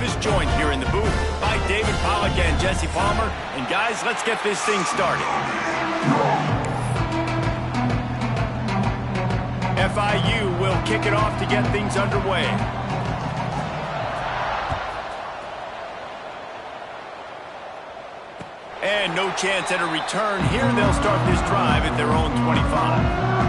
Davis, joined here in the booth by David Pollack and Jesse Palmer. And guys, let's get this thing started. FIU will kick it off to get things underway. And no chance at a return. Here they'll start this drive at their own 25.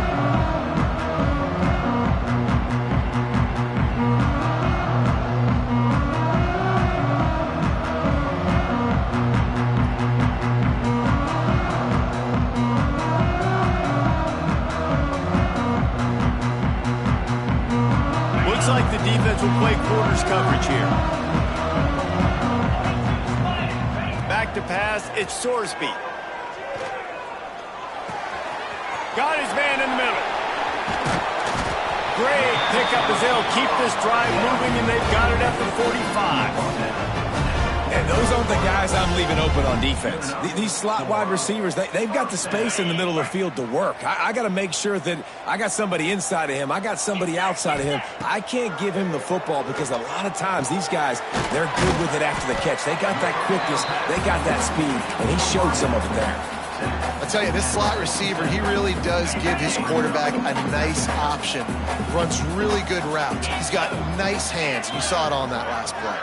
Looks like the defense will play quarters coverage here. Back to pass, it's Sorsby. Got his man in the middle. Great pickup as they'll keep this drive moving, and they've got it at the 45. And those aren't the guys I'm leaving open on defense. These slot wide receivers, they've got the space in the middle of the field to work. I got to make sure that I got somebody inside of him. I got somebody outside of him. I can't give him the football because a lot of times these guys, they're good with it after the catch. They got that quickness. They got that speed, and he showed some of it there. I tell you, this slot receiver, he really does give his quarterback a nice option. Runs really good routes. He's got nice hands. You saw it on that last play.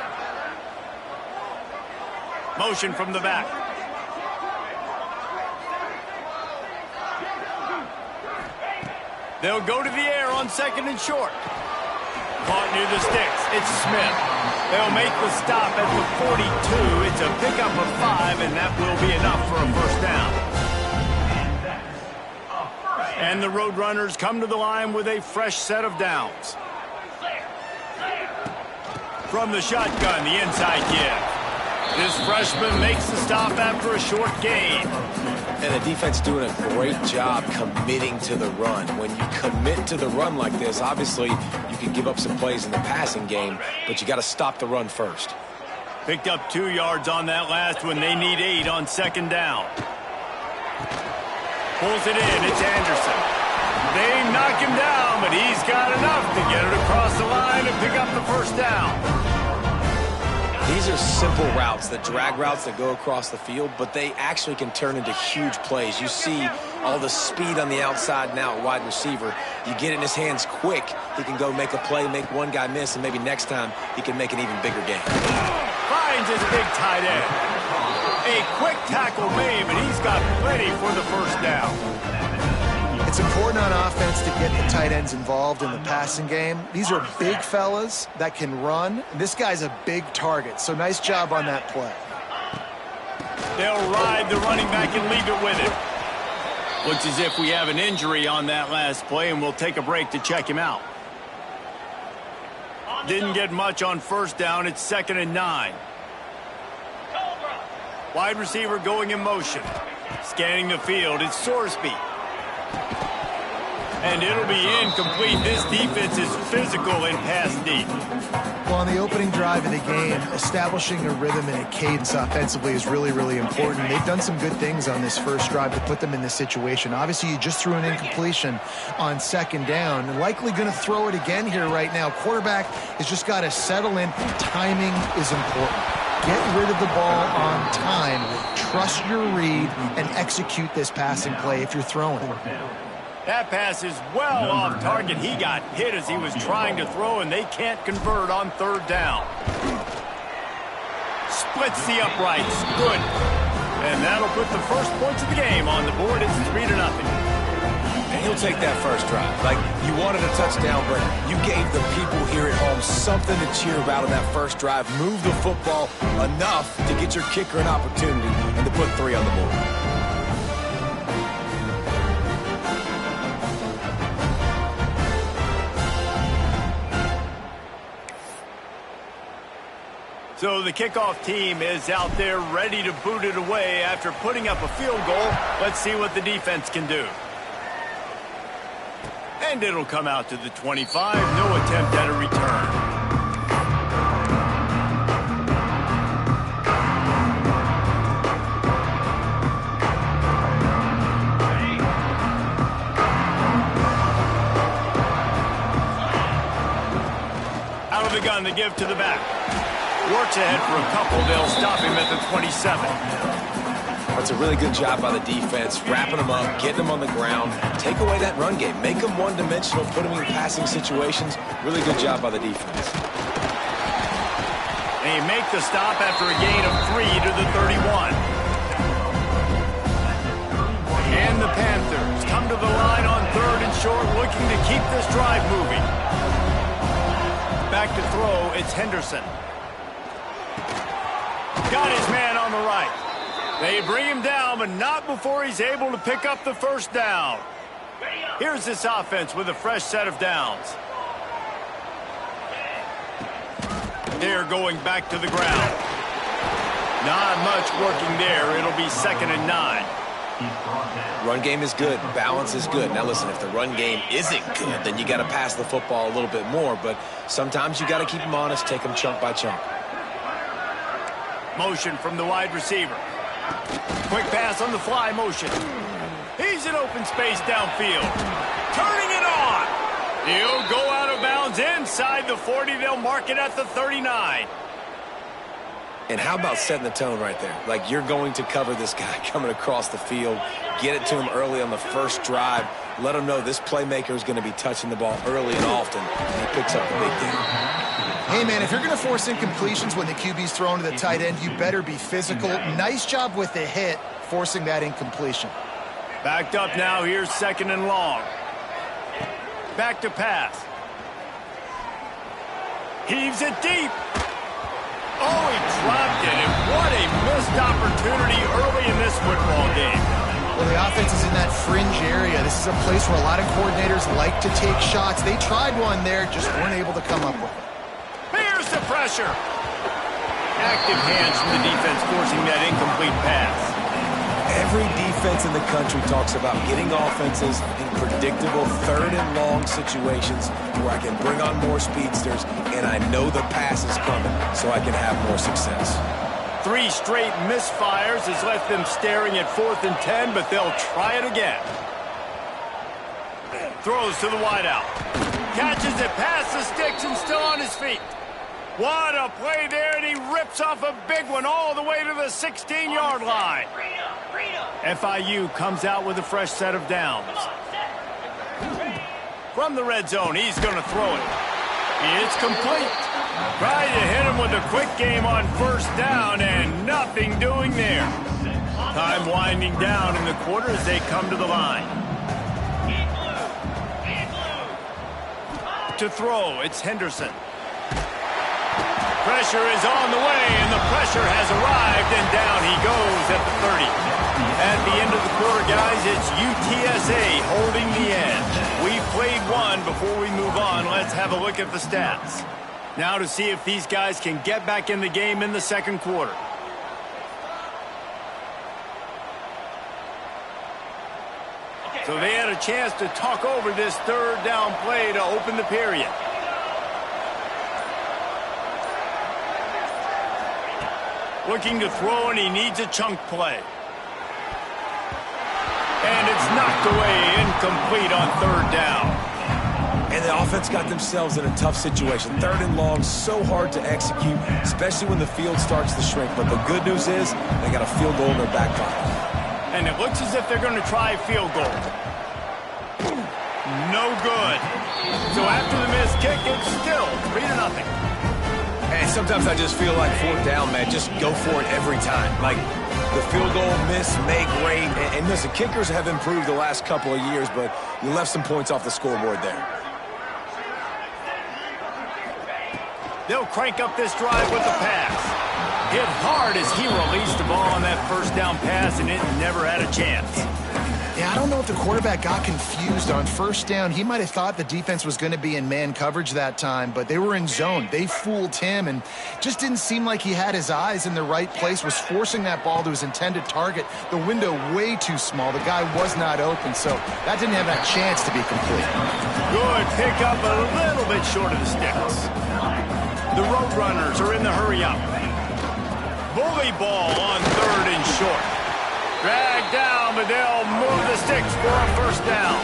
Motion from the back. They'll go to the air on second and short. Caught near the sticks. It's Smith. They'll make the stop at the 42. It's a pickup of 5, and that will be enough for a first down. And the Roadrunners come to the line with a fresh set of downs. From the shotgun, the inside give. This freshman makes the stop after a short gain. And the defense doing a great job committing to the run. When you commit to the run like this, obviously you can give up some plays in the passing game, but you got to stop the run first. Picked up 2 yards on that last one. They need 8 on second down. Pulls it in. It's Anderson. They knock him down, but he's got enough to get it across the line and pick up the first down. These are simple routes, the drag routes that go across the field, but they actually can turn into huge plays. You see all the speed on the outside now at wide receiver. You get it in his hands quick, he can go make a play, make one guy miss, and maybe next time he can make an even bigger gain. Finds his big tight end. A quick tackle made, but he's got plenty for the first down. It's important on offense to get the tight ends involved in the passing game. These are big fellas that can run. This guy's a big target, so nice job on that play. They'll ride the running back and leave it with him. Looks as if we have an injury on that last play, and we'll take a break to check him out. Didn't get much on first down. It's 2nd and 9. Wide receiver going in motion. Scanning the field, it's Sorsby. And it'll be incomplete. This defense is physical and pass deep. Well, on the opening drive of the game, establishing a rhythm and a cadence offensively is really, really important. They've done some good things on this first drive to put them in this situation. Obviously, you just threw an incompletion on second down. And likely going to throw it again here right now. Quarterback has just got to settle in. Timing is important. Get rid of the ball on time. Trust your read and execute this passing play if you're throwing it. That pass is well off target. He got hit as he was trying to throw, and they can't convert on third down. Splits the uprights. Good. And that'll put the first points of the game on the board. It's 3-0. And he'll take that first drive. Like, you wanted a touchdown, but you gave the people here at home something to cheer about in that first drive. Move the football enough to get your kicker an opportunity and to put 3 on the board. So the kickoff team is out there ready to boot it away after putting up a field goal. Let's see what the defense can do. And it'll come out to the 25. No attempt at a return. Out of the gun, the give to the back. Works ahead for a couple. They'll stop him at the 27. That's a really good job by the defense, wrapping them up, getting them on the ground. Take away that run game. Make them one-dimensional, put them in passing situations. Really good job by the defense. They make the stop after a gain of 3 to the 31. And the Panthers come to the line on 3rd and short, looking to keep this drive moving. Back to throw, it's Henderson. Got his man on the right. They bring him down, but not before he's able to pick up the first down. Here's this offense with a fresh set of downs. They're going back to the ground. Not much working there. It'll be 2nd and 9. Run game is good. Balance is good. Now listen, if the run game isn't good, then you got to pass the football a little bit more. But sometimes you got to keep them honest, take them chunk by chunk. Motion from the wide receiver. Quick pass on the fly motion. He's in open space downfield. Turning it on. He'll go out of bounds inside the 40. They'll mark it at the 39. And how about setting the tone right there? Like, you're going to cover this guy coming across the field, get it to him early on the first drive, let him know this playmaker is going to be touching the ball early and often, and he picks up the big game. Hey, man, if you're going to force incompletions when the QB's thrown to the tight end, you better be physical. Nice job with the hit, forcing that incompletion. Backed up now. Here's 2nd and long. Back to pass. Heaves it deep. Oh, he dropped it, and what a missed opportunity early in this football game. Well, the offense is in that fringe area. This is a place where a lot of coordinators like to take shots. They tried one there, just weren't able to come up with it. Here's the pressure. Active hands from the defense forcing that incomplete pass. Every defense in the country talks about getting offenses in predictable 3rd and long situations where I can bring on more speedsters and I know the pass is coming so I can have more success. 3 straight misfires has left them staring at 4th and 10, but they'll try it again. Throws to the wideout. Catches it past the sticks and still on his feet. What a play there, and he rips off a big one all the way to the 16-yard line. FIU comes out with a fresh set of downs. From the red zone, he's going to throw it. It's complete. Tried to hit him with a quick game on 1st down, and nothing doing there. Time winding down in the quarter as they come to the line. To throw, it's Henderson. Pressure is on the way, and the pressure has arrived, and down he goes at the 30. At the end of the quarter, guys, it's UTSA holding the edge. We've played one. Before we move on, let's have a look at the stats. Now to see if these guys can get back in the game in the 2nd quarter. So they had a chance to talk over this 3rd down play to open the period. Looking to throw, and he needs a chunk play. And it's knocked away, incomplete on 3rd down. And the offense got themselves in a tough situation. 3rd and long, so hard to execute, especially when the field starts to shrink. But the good news is they got a field goal in their back pocket. And it looks as if they're going to try field goal. No good. So after the missed kick, it's still 3-0. And sometimes I just feel like 4th down, man, just go for it every time. Like, the field goal miss, make great. And listen, kickers have improved the last couple of years, but you left some points off the scoreboard there. They'll crank up this drive with the pass. Hit hard as he released the ball on that 1st down pass, and it never had a chance. Yeah, I don't know if the quarterback got confused on 1st down. He might have thought the defense was going to be in man coverage that time, but they were in zone. They fooled him, and just didn't seem like he had his eyes in the right place, was forcing that ball to his intended target. The window way too small. The guy was not open, so that didn't have that chance to be complete. Good pick up, a little bit short of the sticks. The Roadrunners are in the hurry-up. Bully ball on 3rd and short. Dragged down, but they'll move the sticks for a 1st down.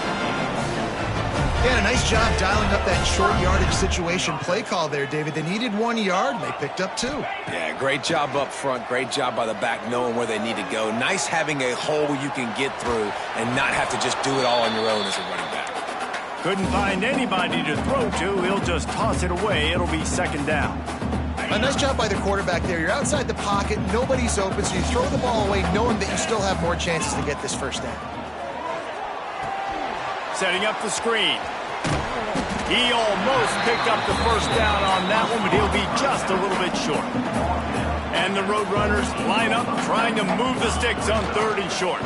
Yeah, a nice job dialing up that short yardage situation play call there, David. They needed 1 yard, and they picked up 2. Yeah, great job up front. Great job by the back knowing where they need to go. Nice having a hole you can get through and not have to just do it all on your own as a running back. Couldn't find anybody to throw to. He'll just toss it away. It'll be second down. A nice job by the quarterback there. You're outside the pocket. Nobody's open, so you throw the ball away knowing that you still have more chances to get this first down. Setting up the screen. He almost picked up the first down on that one, but he'll be just a little bit short. And the Roadrunners line up trying to move the sticks on 3rd and short.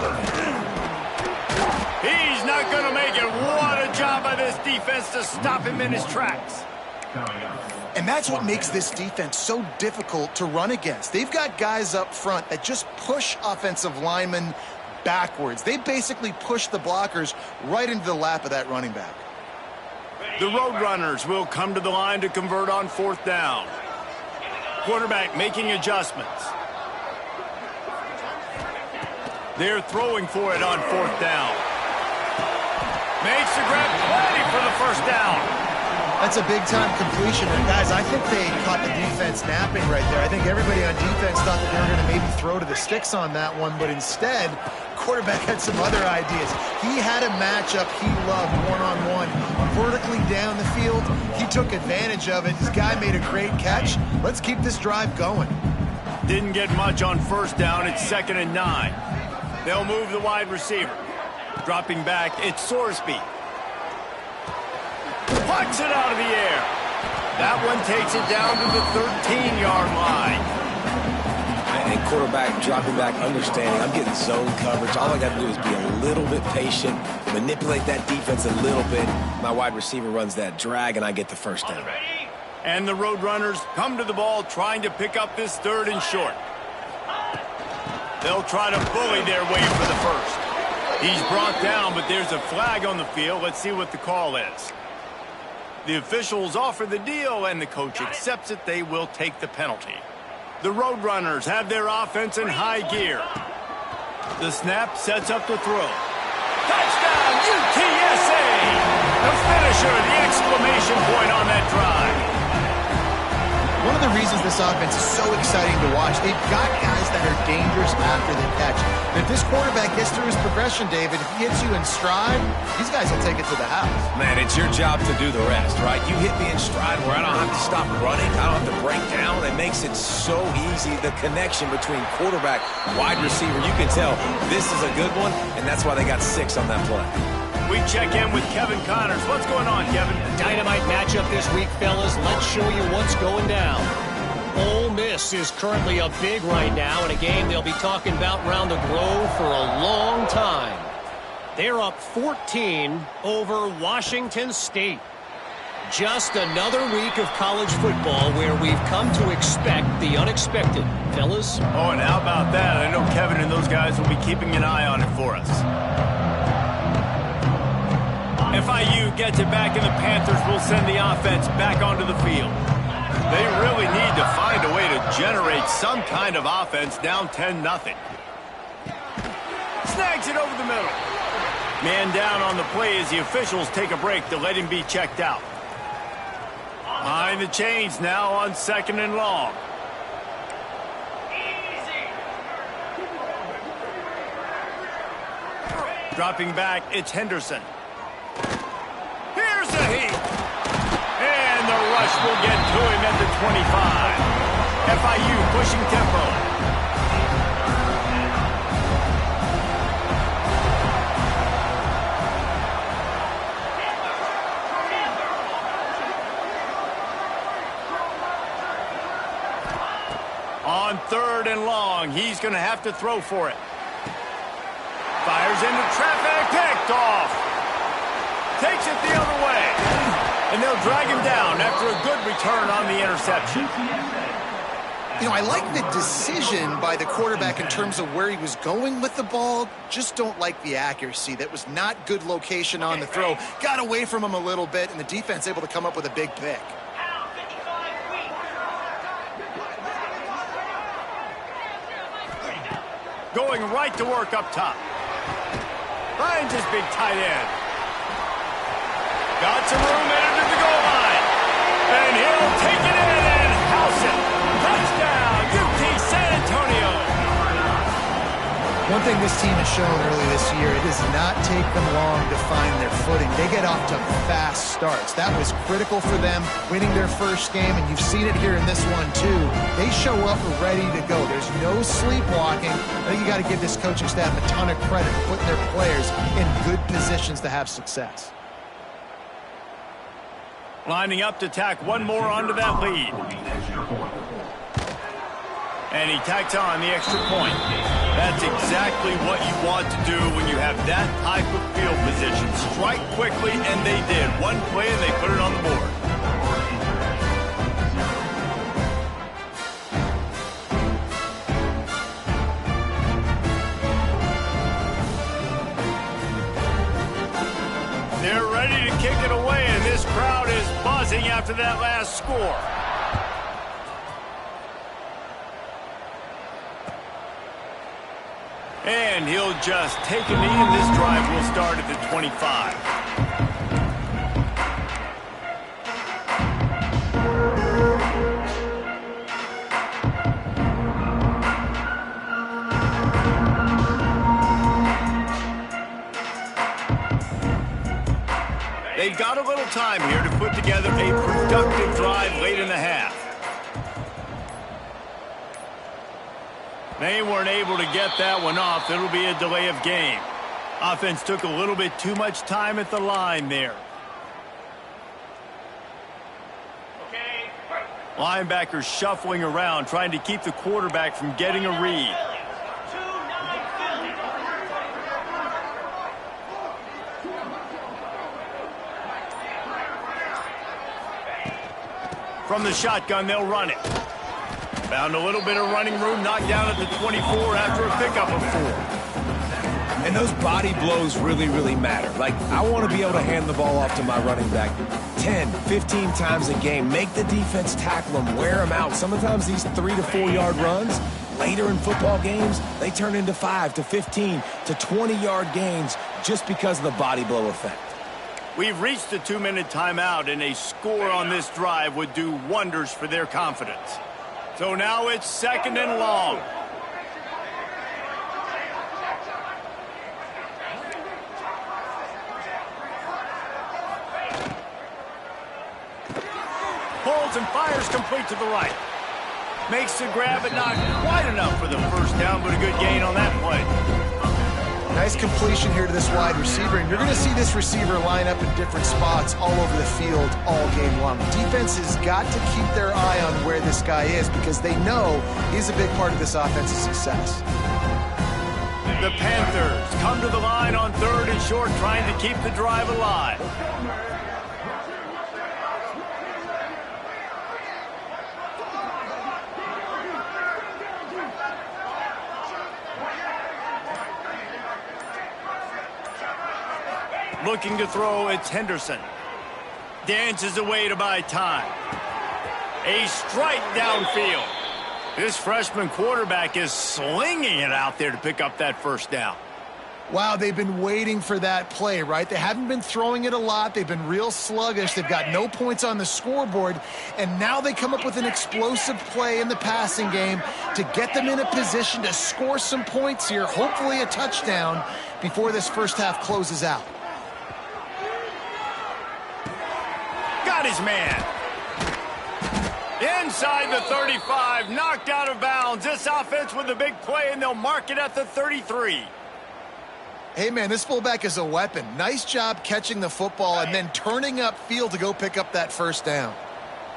He's not going to make it. What a job by this defense to stop him in his tracks. And that's what makes this defense so difficult to run against. They've got guys up front that just push offensive linemen backwards. They basically push the blockers right into the lap of that running back. The Roadrunners will come to the line to convert on 4th down. Quarterback making adjustments. They're throwing for it on 4th down. Makes the grab, plenty for the first down. That's a big-time completion. And, guys, I think they caught the defense napping right there. I think everybody on defense thought that they were going to maybe throw to the sticks on that one, but instead, quarterback had some other ideas. He had a matchup he loved, one-on-one, vertically down the field. He took advantage of it. This guy made a great catch. Let's keep this drive going. Didn't get much on 1st down. It's 2nd and 9. They'll move the wide receiver. Dropping back, it's Sorsby. Plucks it out of the air. That one takes it down to the 13-yard line. And quarterback dropping back, understanding I'm getting zone coverage. All I got to do is be a little bit patient, manipulate that defense a little bit. My wide receiver runs that drag, and I get the first down. And the Roadrunners come to the ball trying to pick up this 3rd and short. They'll try to bully their way for the first. He's brought down, but there's a flag on the field. Let's see what the call is. The officials offer the deal, and the coach accepts it. They will take the penalty. The Roadrunners have their offense in high gear. The snap sets up the throw. Touchdown, UTSA! The finisher, the exclamation point on that drive. One of the reasons this offense is so exciting to watch, they've got guys that are dangerous after the catch. And if this quarterback gets through his progression, David, if he hits you in stride, these guys will take it to the house. Man, it's your job to do the rest, right? You hit me in stride where I don't have to stop running. I don't have to break down. It makes it so easy. The connection between quarterback, wide receiver, you can tell this is a good one, and that's why they got 6 on that play. We check in with Kevin Connors. What's going on, Kevin? Dynamite matchup this week, fellas. Let's show you what's going down. Ole Miss is currently up big right now in a game they'll be talking about around the Grove for a long time. They're up 14 over Washington State. Just another week of college football where we've come to expect the unexpected, fellas. Oh, and how about that? I know Kevin and those guys will be keeping an eye on it for us. FIU gets it back, and the Panthers will send the offense back onto the field. They really need to find a way to generate some kind of offense down 10-0. Snags it over the middle. Man down on the play as the officials take a break to let him be checked out. Behind the chains now on 2nd and long. Dropping back, it's Henderson. Here's the heat. And the rush will get to him at the 25. FIU pushing tempo. On 3rd and long, he's going to have to throw for it. Fires into traffic, picked off. Takes it the other way. And they'll drag him down after a good return on the interception. You know, I like the decision by the quarterback in terms of where he was going with the ball. Just don't like the accuracy. That was not good location on the throw. Got away from him a little bit, and the defense able to come up with a big pick. Going right to work up top. Finds his big tight end. Got some room headed to the goal line. And he'll take it in and house it. Touchdown, UT San Antonio. One thing this team has shown early this year, it does not take them long to find their footing. They get off to fast starts. That was critical for them, winning their first game, and you've seen it here in this one too. They show up ready to go. There's no sleepwalking. I think you got to give this coaching staff a ton of credit for putting their players in good positions to have success. Lining up to tack one more onto that lead. And he tacks on the extra point. That's exactly what you want to do when you have that type of field position. Strike quickly, and they did. One play, and they put it on the board. They're ready to kick it away, and this crowd is buzzing after that last score. And he'll just take a knee, and this drive will start at the 25. They've got a little time here to put together a productive drive late in the half. They weren't able to get that one off. It'll be a delay of game. Offense took a little bit too much time at the line there. Linebackers shuffling around, trying to keep the quarterback from getting a read. From the shotgun, they'll run it. Found a little bit of running room, knocked down at the 24 after a pickup of 4. And those body blows really, really matter. Like, I want to be able to hand the ball off to my running back 10, 15 times a game. Make the defense tackle them, wear them out. Sometimes these 3 to 4 yard runs, later in football games, they turn into 5 to 15 to 20 yard gains just because of the body blow effect. We've reached the 2-minute timeout, and a score on this drive would do wonders for their confidence. So now it's 2nd and long. Pulls and fires complete to the right. Makes the grab, but not quite enough for the first down, but a good gain on that play. Nice completion here to this wide receiver, and you're going to see this receiver line up in different spots all over the field all game long. Defense has got to keep their eye on where this guy is because they know he's a big part of this offense's success. The Panthers come to the line on 3rd and short, trying to keep the drive alive. Looking to throw, it's Henderson. Dances away to buy time. A strike downfield. This freshman quarterback is slinging it out there to pick up that first down. Wow, they've been waiting for that play, right? They haven't been throwing it a lot. They've been real sluggish. They've got no points on the scoreboard. And now they come up with an explosive play in the passing game to get them in a position to score some points here, hopefully a touchdown, before this first half closes out. Got his man. Inside the 35, knocked out of bounds. This offense with a big play, and they'll mark it at the 33. Hey, man, this fullback is a weapon. Nice job catching the football and then turning upfield to go pick up that first down.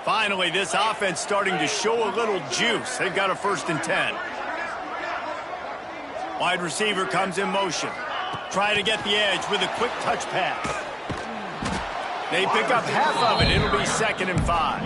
Finally, this offense starting to show a little juice. They've got a 1st and 10. Wide receiver comes in motion. Try to get the edge with a quick touch pass. They pick up half of it. It'll be 2nd and 5.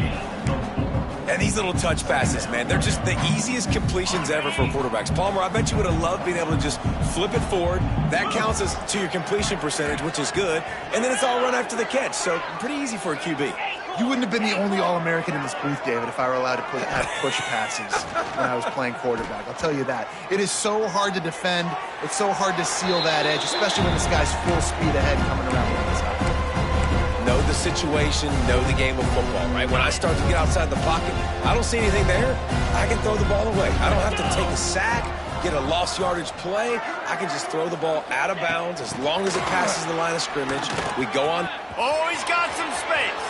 And these little touch passes, man, they're just the easiest completions ever for quarterbacks. Palmer, I bet you would have loved being able to just flip it forward. That counts as to your completion percentage, which is good. And then it's all run after the catch, so pretty easy for a QB. You wouldn't have been the only All-American in this booth, David, if I were allowed to have push passes when I was playing quarterback. I'll tell you that. It is so hard to defend. It's so hard to seal that edge, especially when this guy's full speed ahead coming around the inside. No, the situation, know the game of football, right? When I start to get outside the pocket, I don't see anything there, I can throw the ball away. I don't have to take a sack, get a lost yardage play. I can just throw the ball out of bounds as long as it passes the line of scrimmage. We go on. Oh, he's got some space.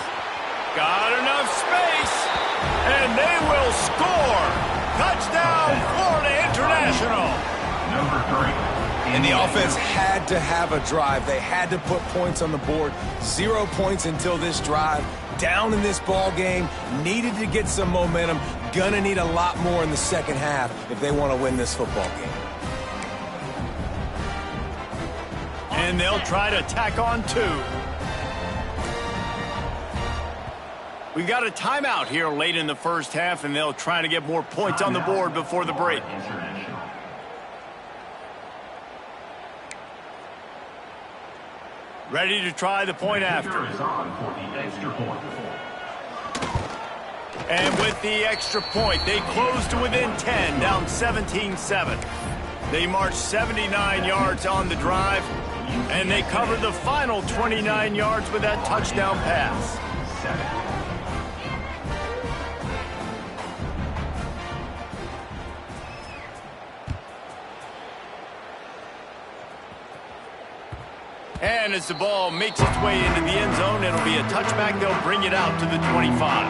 Got enough space. And they will score. Touchdown, Florida International. Number 3. And the offense had to have a drive. They had to put points on the board. 0 points until this drive. Down in this ball game. Needed to get some momentum. Gonna need a lot more in the second half if they want to win this football game. And they'll try to tack on 2. We got a timeout here late in the first half, and they'll try to get more points on the board before the break. Ready to try the point after. And with the extra point, they close to within 10, down 17-7. They march 79 yards on the drive, and they cover the final 29 yards with that touchdown pass. And as the ball makes its way into the end zone, it'll be a touchback. They'll bring it out to the 25.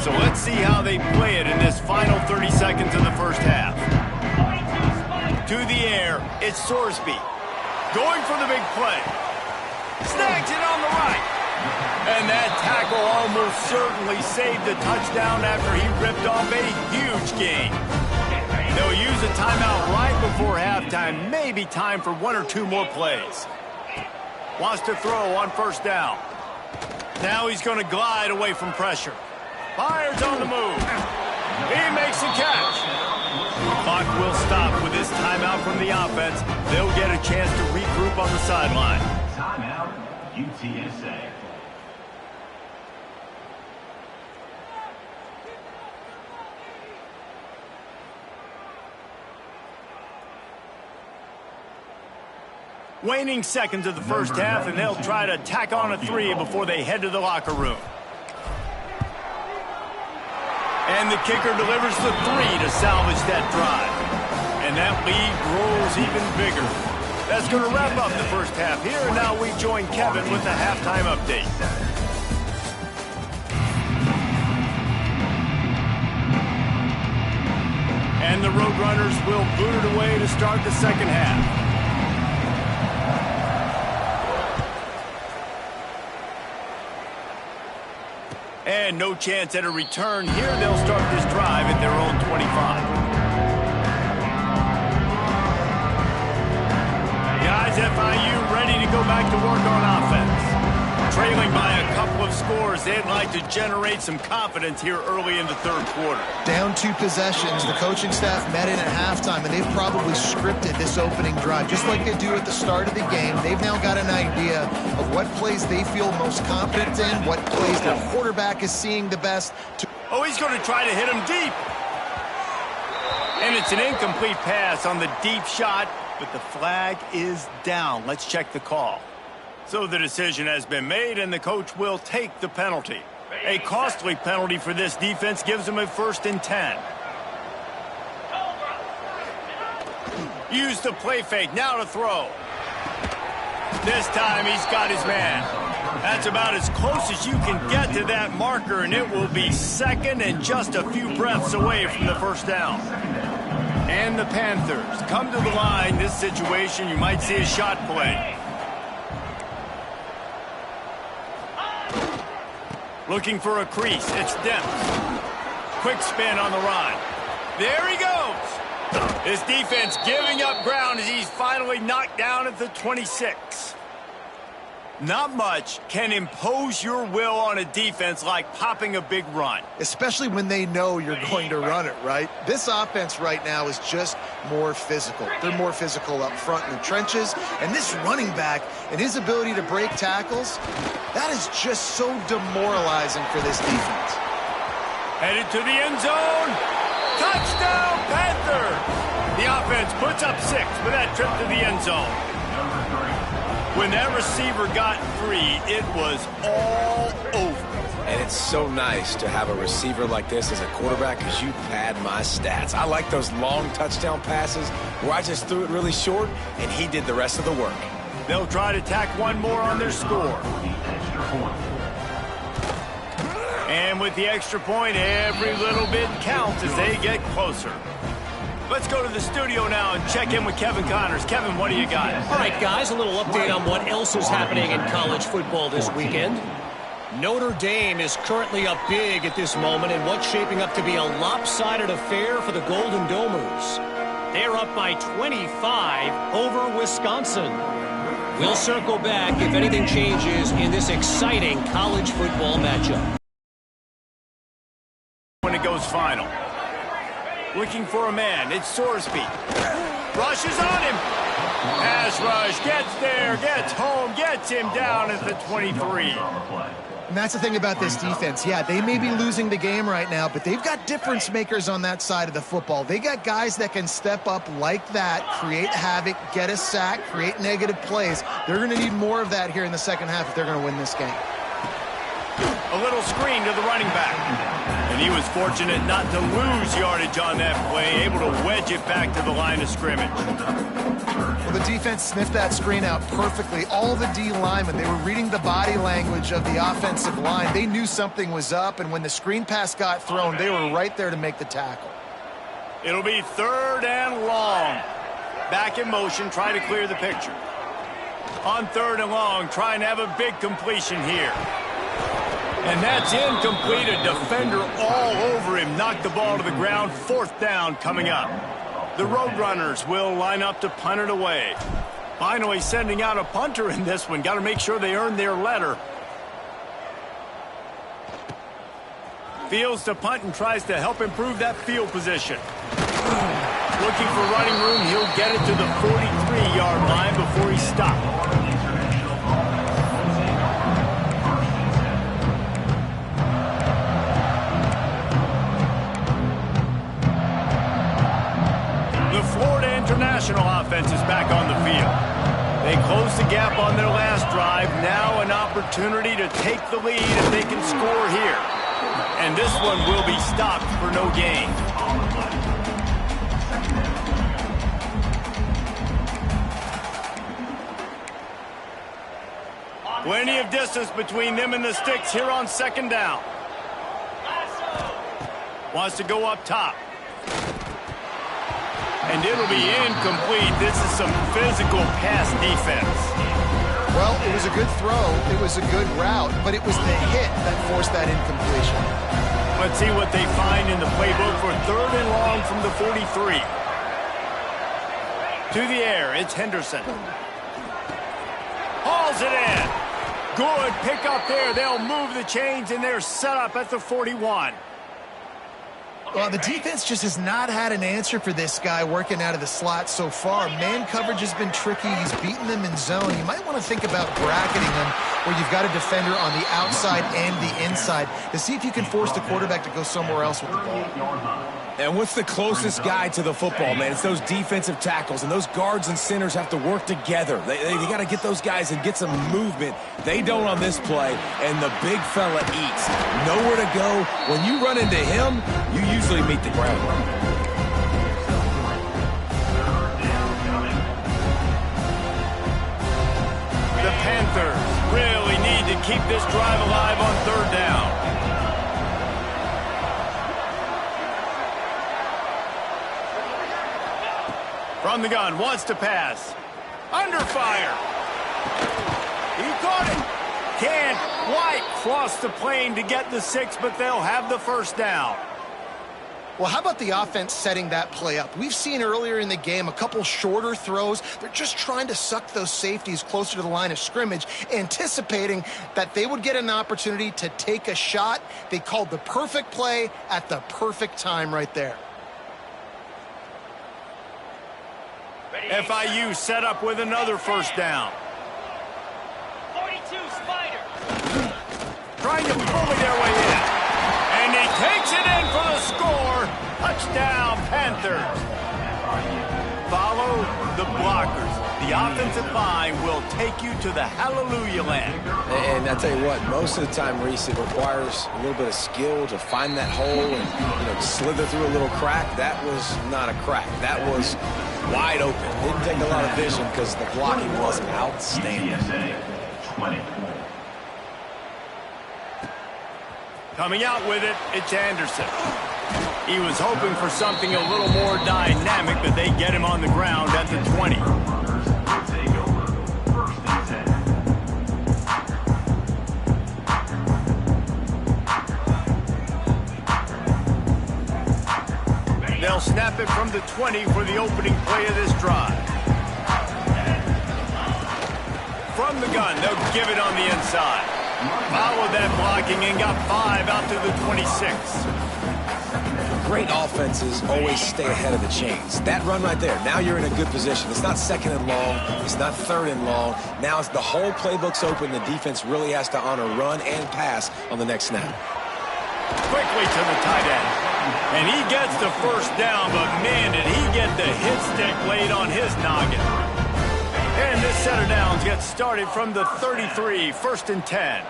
So let's see how they play it in this final 30 seconds of the first half. To the air, it's Sorsby. Going for the big play. Snags it on the right. And that tackle almost certainly saved the touchdown after he ripped off a huge gain. They'll use a timeout right before halftime. Maybe time for 1 or 2 more plays. Wants to throw on first down. Now he's going to glide away from pressure. Byers on the move. He makes a catch. The clock will stop with this timeout from the offense. They'll get a chance to regroup on the sideline. Timeout, UTSA. Waning seconds of the first half, and they'll try to tack on a 3 before they head to the locker room. And the kicker delivers the 3 to salvage that drive. And that lead grows even bigger. That's going to wrap up the first half here, and now we join Kevin with the halftime update. And the Roadrunners will boot it away to start the second half. And no chance at a return here. They'll start this drive at their own 25. Guys, FIU ready to go back to work on offense. Trailing by a couple of scores, they'd like to generate some confidence here early in the third quarter. Down 2 possessions. The coaching staff met in at halftime, and they've probably scripted this opening drive. Just like they do at the start of the game, they've now got an idea of what plays they feel most confident in, what plays their quarterback is seeing the best. Oh, he's going to try to hit him deep. And it's an incomplete pass on the deep shot, but the flag is down. Let's check the call. So the decision has been made, and the coach will take the penalty. A costly penalty for this defense gives them a 1st and 10. Use the play fake, now to throw. This time he's got his man. That's about as close as you can get to that marker, and it will be 2nd and just a few breaths away from the first down. And the Panthers come to the line. This situation, you might see a shot play. Looking for a crease. It's Demps. Quick spin on the run. There he goes. His defense giving up ground as he's finally knocked down at the 26. Not much can impose your will on a defense like popping a big run. Especially when they know you're going to run it, right? This offense right now is just more physical. They're more physical up front in the trenches. And this running back and his ability to break tackles, that is just so demoralizing for this defense. Headed to the end zone. Touchdown, Panther! The offense puts up 6 with that trip to the end zone. When that receiver got free, it was all over. And it's so nice to have a receiver like this as a quarterback because you pad my stats. I like those long touchdown passes where I just threw it really short and he did the rest of the work. They'll try to tack one more on their score. And with the extra point, every little bit counts as they get closer. Let's go to the studio now and check in with Kevin Connors. Kevin, what do you got? All right, guys, a little update on what else is happening in college football this weekend. Notre Dame is currently up big at this moment in what's shaping up to be a lopsided affair for the Golden Domers. They're up by 25 over Wisconsin. We'll circle back if anything changes in this exciting college football matchup. When it goes final. Looking for a man. It's Sorsby. Rushes on him. Pass rush. Gets there. Gets home. Gets him down at the 23. And that's the thing about this defense. Yeah, they may be losing the game right now, but they've got difference makers on that side of the football. They got guys that can step up like that, create havoc, get a sack, create negative plays. They're going to need more of that here in the second half if they're going to win this game. A little screen to the running back. And he was fortunate not to lose yardage on that play, able to wedge it back to the line of scrimmage. Well, the defense sniffed that screen out perfectly. All the D linemen, they were reading the body language of the offensive line. They knew something was up, and when the screen pass got thrown, they were right there to make the tackle. It'll be 3rd and long. Back in motion, try to clear the picture. On 3rd and long, trying to have a big completion here. And that's incomplete. A defender all over him. Knocked the ball to the ground. 4th down coming up. The Roadrunners will line up to punt it away. Finally sending out a punter in this one. Got to make sure they earn their letter. Fields to punt and tries to help improve that field position. Looking for running room. He'll get it to the 43-yard line before he stopped. Florida International offense is back on the field. They closed the gap on their last drive. Now an opportunity to take the lead if they can score here. And this one will be stopped for no gain. Plenty of distance between them and the sticks here on 2nd down. Wants to go up top. And it'll be incomplete. This is some physical pass defense. Well, it was a good throw. It was a good route, but it was the hit that forced that incompletion. Let's see what they find in the playbook for 3rd and long from the 43. To the air, it's Henderson. Hauls it in. Good pick up there. They'll move the chains, and they're set up at the 41. Well, the defense just has not had an answer for this guy working out of the slot so far. Man coverage has been tricky. He's beaten them in zone. You might want to think about bracketing him where you've got a defender on the outside and the inside to see if you can force the quarterback to go somewhere else with the ball. And what's the closest guy to the football, man? It's those defensive tackles, and those guards and centers have to work together. They got to get those guys and get some movement. They don't on this play, and the big fella eats. Nowhere to go. When you run into him, you usually meet the ground. The Panthers really need to keep this drive alive on 3rd down. From the gun, wants to pass. Under fire. He caught it. Can't quite cross the plane to get the 6, but they'll have the 1st down. Well, how about the offense setting that play up? We've seen earlier in the game a couple shorter throws. They're just trying to suck those safeties closer to the line of scrimmage, anticipating that they would get an opportunity to take a shot. They called the perfect play at the perfect time right there. FIU set up with another 1st down. 42 Spider. Trying to bully their way in. And they takes it in for the score. Touchdown, Panthers. Follow the blockers. The offensive line will take you to the hallelujah land. And I tell you what, most of the time, Reese, it requires a little bit of skill to find that hole and slither through a little crack. That was not a crack. That was wide open. Didn't take a lot of vision because the blocking was outstanding. UTSA 20. Coming out with it, it's Anderson. He was hoping for something a little more dynamic, but they get him on the ground at the 20. Take over. First and 10. They'll snap it from the 20 for the opening play of this drive. From the gun, they'll give it on the inside. Followed that blocking and got 5 out to the 26. Great offenses always stay ahead of the chains. That run right there, now you're in a good position. It's not second and long. It's not third and long. Now it's the whole playbook's open. The defense really has to honor run and pass on the next snap. Quickly to the tight end. And he gets the first down, but man, did he get the hit stick laid on his noggin. And this set of downs gets started from the 33, first and 10.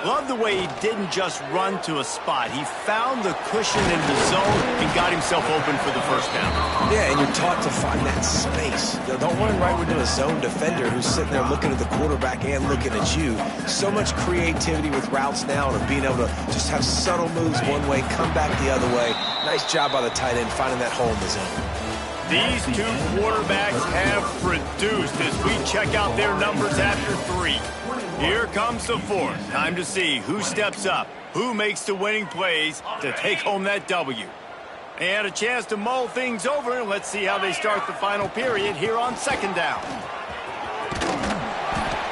Love the way he didn't just run to a spot. He found the cushion in the zone and got himself open for the first down. Yeah, and you're taught to find that space. Don't run right into a zone defender who's sitting there looking at the quarterback and looking at you. So much creativity with routes now and being able to just have subtle moves one way, come back the other way. Nice job by the tight end finding that hole in the zone. These two quarterbacks have produced as we check out their numbers after 3. Here comes the 4th. Time to see who steps up, who makes the winning plays to take home that W. And a chance to mull things over. Let's see how they start the final period here on second down.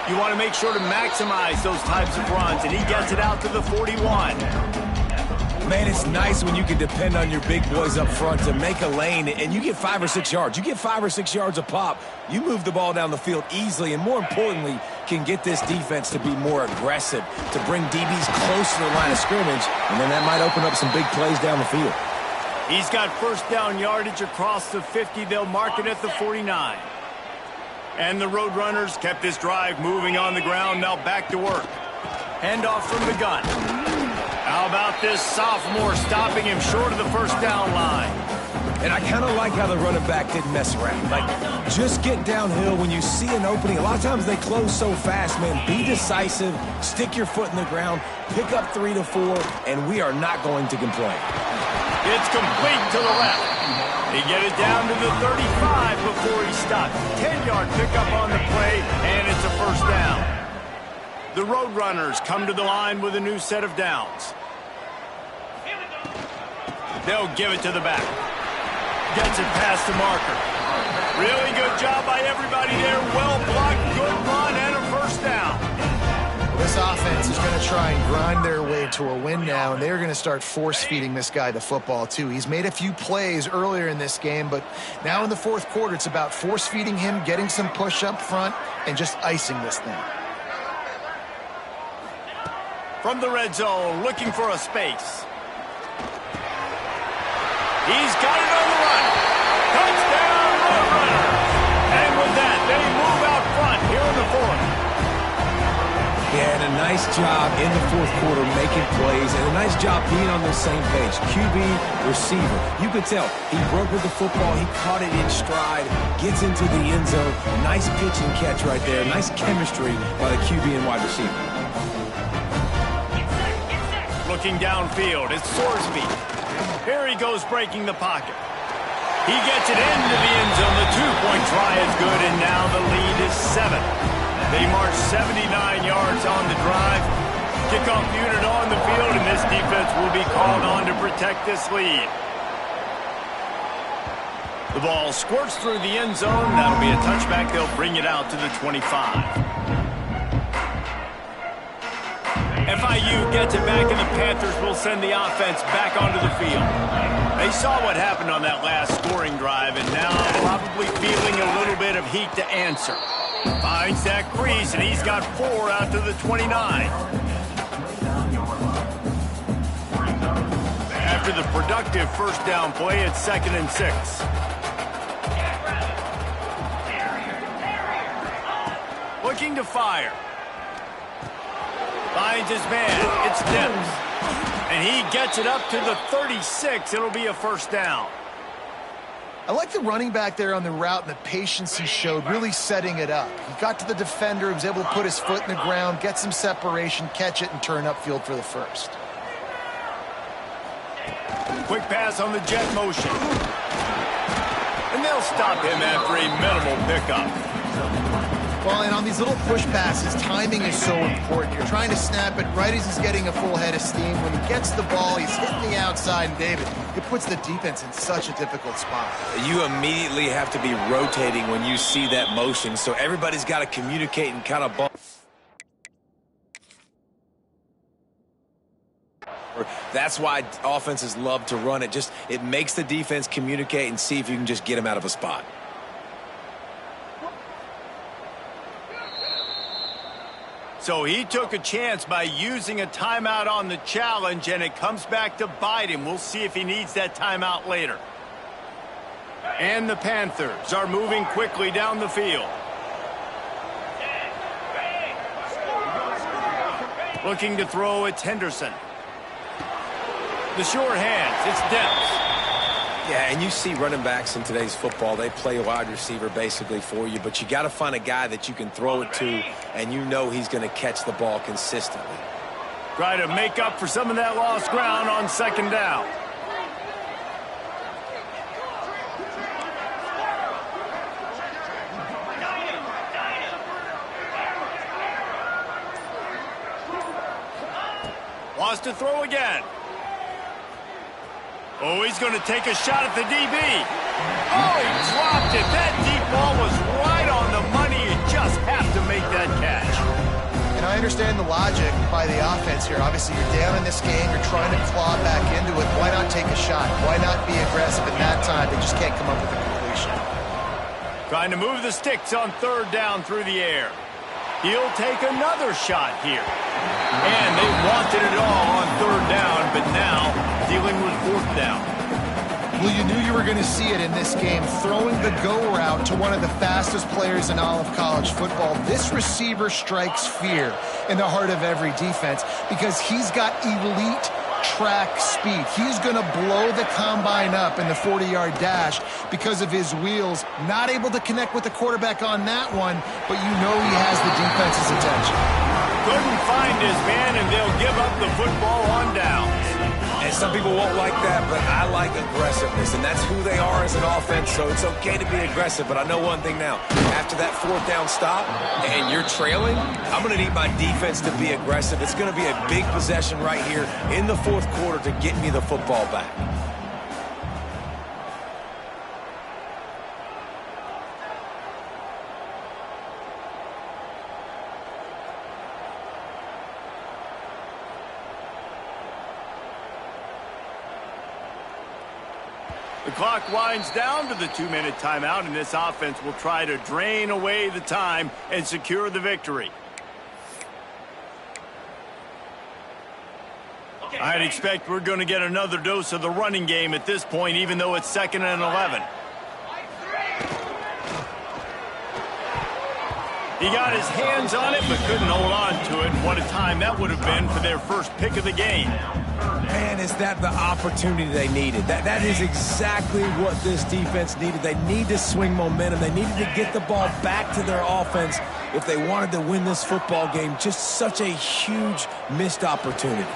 You want to make sure to maximize those types of runs, and he gets it out to the 41. Man, it's nice when you can depend on your big boys up front to make a lane, and you get 5 or 6 yards. You get 5 or 6 yards a pop. You move the ball down the field easily, and more importantly, can get this defense to be more aggressive, to bring DBs close to the line of scrimmage, and then that might open up some big plays down the field. He's got first down yardage across the 50. They'll mark it at the 49. And the Roadrunners kept this drive moving on the ground. Now back to work. Handoff from the gun. How about this sophomore stopping him short of the first down line? And I kind of like how the running back didn't mess around. Like, just get downhill when you see an opening. A lot of times they close so fast, man. Be decisive, stick your foot in the ground, pick up 3 to 4, and we are not going to complain. It's complete to the left. They get it down to the 35 before he stops. 10-yard pickup on the play, and it's a first down. The Roadrunners come to the line with a new set of downs. They'll give it to the back. Gets it past the marker. Really good job by everybody there. Well blocked, good run, and a first down. This offense is going to try and grind their way to a win now, and they're going to start force-feeding this guy the football, too. He's made a few plays earlier in this game, but now in the fourth quarter, it's about force-feeding him, getting some push up front, and just icing this thing. From the red zone, looking for a space. He's got it on the run. Touchdown, Roadrunners. And with that, they move out front here in the fourth. He had a nice job in the fourth quarter making plays and a nice job being on the same page. QB, receiver. You could tell he broke with the football. He caught it in stride, gets into the end zone. Nice pitch and catch right there. Nice chemistry by the QB and wide receiver. Looking downfield, it's Sorsby. Here he goes breaking the pocket. He gets it into the end zone. The two-point try is good, and now the lead is 7. They march 79 yards on the drive. Kickoff unit on the field, and this defense will be called on to protect this lead. The ball squirts through the end zone. That'll be a touchback. They'll bring it out to the 25. FIU gets it back, and the Panthers will send the offense back onto the field. They saw what happened on that last scoring drive, and now probably feeling a little bit of heat to answer. Finds that crease, and he's got 4 out to the 29. after the productive first down play, it's 2nd and 6. Looking to fire. Finds his man. It's Dibs. And he gets it up to the 36. It'll be a first down. I like the running back there on the route and the patience he showed, really setting it up. He got to the defender, he was able to put his foot in the ground, get some separation, catch it, and turn upfield for the first. Quick pass on the jet motion. And they'll stop him after a minimal pickup. Well, and on these little push passes, timing is so important. You're trying to snap it right as he's getting a full head of steam. When he gets the ball, he's hitting the outside, and David, it puts the defense in such a difficult spot. You immediately have to be rotating when you see that motion, so everybody's got to communicate and kind of bump. That's why offenses love to run it. It makes the defense communicate and see if you can just get them out of a spot. So he took a chance by using a timeout on the challenge, and it comes back to bite him. We'll see if he needs that timeout later. And the Panthers are moving quickly down the field. Looking to throw, it's Henderson. The short hands, it's Dibs. Yeah, and you see running backs in today's football, they play a wide receiver basically for you, but you got to find a guy that you can throw it to, and you know he's going to catch the ball consistently. Try to make up for some of that lost ground on 2nd down. Wants to throw again. Oh, he's going to take a shot at the DB. Oh, he dropped it. That deep ball was right on the money. You just have to make that catch. And I understand the logic by the offense here. Obviously, you're down in this game. You're trying to claw back into it. Why not take a shot? Why not be aggressive at that time? They just can't come up with a completion. Trying to move the sticks on 3rd down through the air. He'll take another shot here. And they wanted it all on 3rd down, but now dealing with 4th down. Well, you knew you were going to see it in this game, throwing the go route to one of the fastest players in all of college football. This receiver strikes fear in the heart of every defense because he's got elite track speed. He's going to blow the combine up in the 40-yard dash because of his wheels. Not able to connect with the quarterback on that one, but you know he has the defense's attention. Couldn't find his man, and they'll give up the football on downs. And some people won't like that, but I like aggressiveness, and that's who they are as an offense, so it's okay to be aggressive. But I know one thing now. After that 4th down stop and you're trailing, I'm going to need my defense to be aggressive. It's going to be a big possession right here in the 4th quarter to get me the football back. The clock winds down to the 2-minute timeout, and this offense will try to drain away the time and secure the victory. I'd expect we're going to get another dose of the running game at this point, even though it's 2nd and 11. He got his hands on it, but couldn't hold on to it. What a time that would have been for their first pick of the game. Man, is that the opportunity they needed? That is exactly what this defense needed. They need to swing momentum. They needed to get the ball back to their offense if they wanted to win this football game. Just such a huge missed opportunity.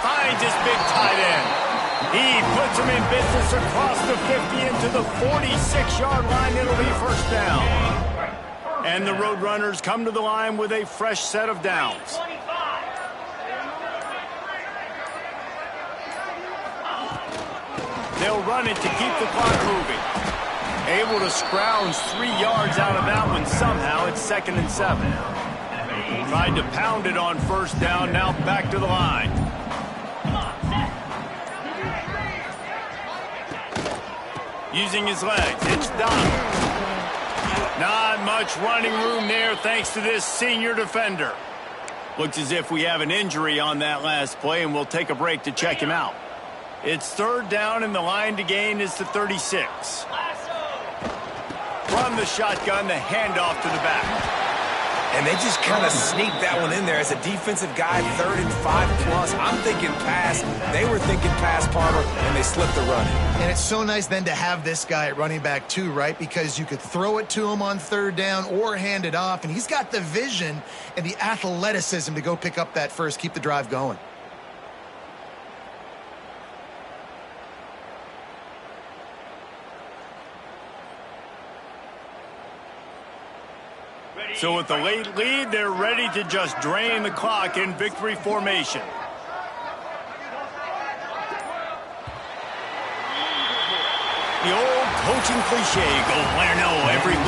Finds his big tight end. He puts him in business across the 50 into the 46-yard line. It'll be first down. And the Roadrunners come to the line with a fresh set of downs. They'll run it to keep the clock moving. Able to scrounge 3 yards out of that one somehow. It's 2nd and 7. Tried to pound it on 1st down. Now back to the line. Using his legs. It's Donald. Not much running room there thanks to this senior defender. Looks as if we have an injury on that last play, and we'll take a break to check him out. It's third down, and the line to gain is to 36. From the shotgun, the handoff to the back. And they just kind of sneaked that one in there as a defensive guy, 3rd and 5+. I'm thinking pass. They were thinking pass, Palmer, and they slipped the run. And it's so nice then to have this guy at running back too, right? Because you could throw it to him on 3rd down or hand it off, and he's got the vision and the athleticism to go pick up that first, keep the drive going. So with the late lead, they're ready to just drain the clock in victory formation. The old coaching cliche, go win or no every week.